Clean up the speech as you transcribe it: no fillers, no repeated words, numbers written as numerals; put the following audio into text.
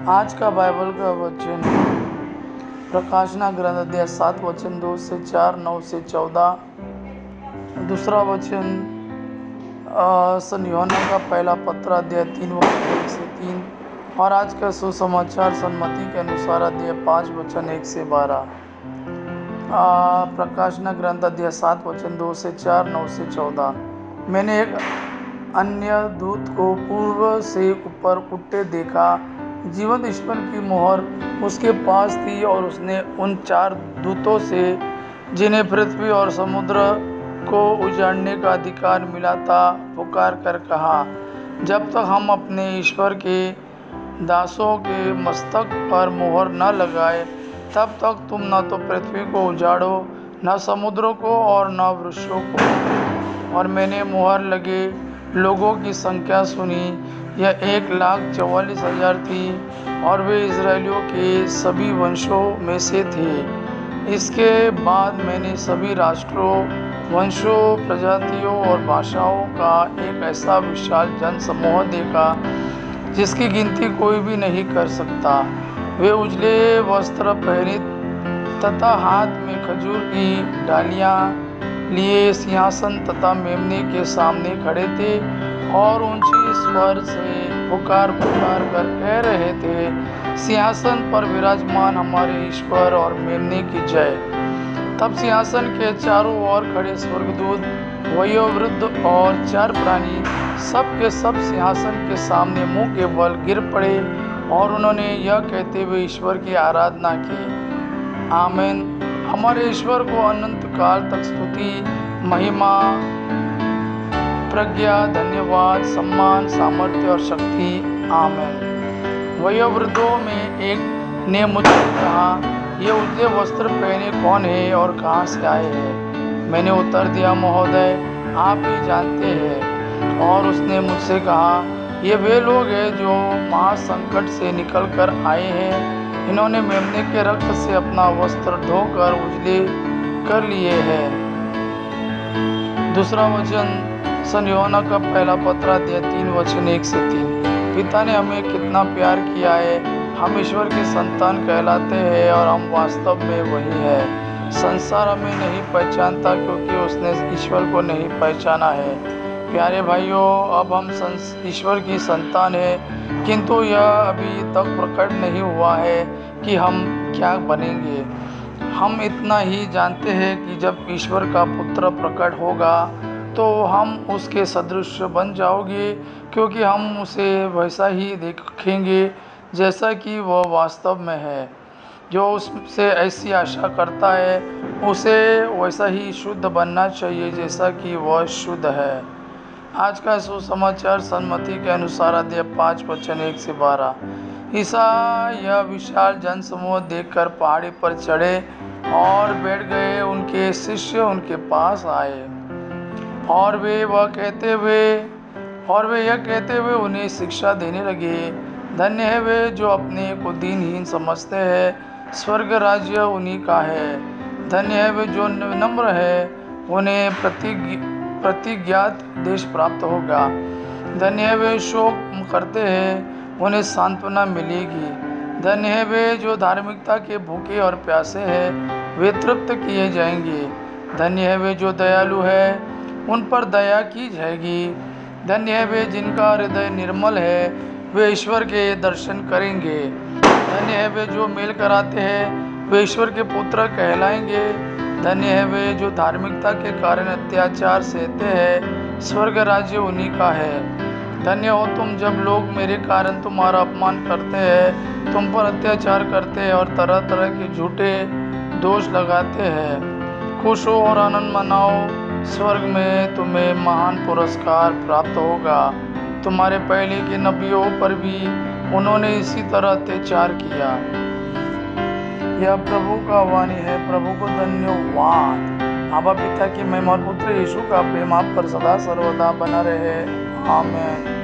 आज का बाइबल का वचन प्रकाशना ग्रंथ अध्याय 7 वचन 2 से 4, 9 से 14। दूसरा वचन सन यूहन्ना का पहला पत्र अध्याय 3 वचन 1 से 3। और आज का सुसमाचार सन्मति के अनुसार अध्याय 5 वचन 1 से 12। प्रकाशना ग्रंथ अध्याय 7 वचन 2 से 4, 9 से 14। मैंने एक अन्य दूत को पूर्व से ऊपर उठते देखा। जीवंत ईश्वर की मोहर उसके पास थी और उसने उन 4 दूतों से, जिन्हें पृथ्वी और समुद्र को उजाड़ने का अधिकार मिला था, पुकार कर कहा, जब तक हम अपने ईश्वर के दासों के मस्तक पर मोहर न लगाए, तब तक तुम न तो पृथ्वी को उजाड़ो, न समुद्र को और न वृक्षों को। और मैंने मोहर लगे लोगों की संख्या सुनी। यह 1,44,000 थी और वे इजरायलियों के सभी वंशों में से थे। इसके बाद मैंने सभी राष्ट्रों, वंशों, प्रजातियों और भाषाओं का एक ऐसा विशाल जनसमूह देखा जिसकी गिनती कोई भी नहीं कर सकता। वे उजले वस्त्र पहने तथा हाथ में खजूर की डालियां लिए सिंहासन तथा मेमने के सामने खड़े थे और ऊंची स्वर से पुकार कर कह रहे थे, सिंहासन पर विराजमान हमारे ईश्वर और मेमने की जय। तब सिंहासन के चारों ओर खड़े स्वर्गदूत, वयोवृद्ध और 4 प्राणी सब के सब सिंहासन के सामने मुंह के बल गिर पड़े और उन्होंने यह कहते हुए ईश्वर की आराधना की, आमीन। हमारे ईश्वर को अनंत काल तक स्तुति, महिमा, प्रज्ञा, धन्यवाद, सम्मान, सामर्थ्य और शक्ति, आमीन। वयोवृद्धों में एक ने मुझसे कहा, ये उजले वस्त्र पहने कौन है और कहाँ से आए हैं? मैंने उत्तर दिया, महोदय, आप ही जानते हैं। और उसने मुझसे कहा, ये वे लोग हैं जो महासंकट से निकल कर आए हैं। इन्होंने मेमने के रक्त से अपना वस्त्र धोकर उजले कर लिए हैं। दूसरा वचन सन यूहन्ना का पहला पत्र अध्याय 3 वचन 1 से 3। पिता ने हमें कितना प्यार किया है, हम ईश्वर के संतान कहलाते हैं और हम वास्तव में वही है। संसार हमें नहीं पहचानता क्योंकि उसने ईश्वर को नहीं पहचाना है। प्यारे भाइयों, अब हम ईश्वर की संतान हैं, किंतु यह अभी तक प्रकट नहीं हुआ है कि हम क्या बनेंगे। हम इतना ही जानते हैं कि जब ईश्वर का पुत्र प्रकट होगा तो हम उसके सदृश बन जाओगे, क्योंकि हम उसे वैसा ही देखेंगे जैसा कि वह वास्तव में है। जो उससे ऐसी आशा करता है उसे वैसा ही शुद्ध बनना चाहिए जैसा कि वह शुद्ध है। आज का सुसमाचार सन्मति के अनुसार अध्याय 5 वचन 1 से 12। ईसा यह विशाल जनसमूह देखकर पहाड़ी पर चढ़े और बैठ गए। उनके शिष्य उनके पास आए और वे यह कहते हुए उन्हें शिक्षा देने लगे, धन्य है वे जो अपने को दीनहीन समझते हैं, स्वर्ग राज्य उन्हीं का है। धन्य है वे जो नम्र है, उन्हें प्रतिज्ञात देश प्राप्त होगा। धन्य है वे शोक करते हैं, उन्हें सांत्वना मिलेगी। धन्य है वे जो धार्मिकता के भूखे और प्यासे हैं, वे तृप्त किए जाएंगे। धन्य है वे जो दयालु है, उन पर दया की जाएगी। धन्य है वे जिनका हृदय निर्मल है, वे ईश्वर के दर्शन करेंगे। धन्य है वे जो मेल कराते हैं, वे ईश्वर के पुत्र कहलाएंगे। धन्य है वे जो धार्मिकता के कारण अत्याचार सहते हैं, स्वर्ग राज्य उन्हीं का है। धन्य हो तुम जब लोग मेरे कारण तुम्हारा अपमान करते हैं, तुम पर अत्याचार करते हैं और तरह तरह के झूठे दोष लगाते हैं। खुश हो और आनंद मनाओ, स्वर्ग में तुम्हें महान पुरस्कार प्राप्त होगा। तुम्हारे पहले के नबियों पर भी उन्होंने इसी तरह अत्याचार किया। यह प्रभु का वाणी है। प्रभु को धन्यवाद। आबा पिता की महिमा और पुत्र यीशु का प्रेम आप पर सदा सर्वदा बना रहे, आमीन।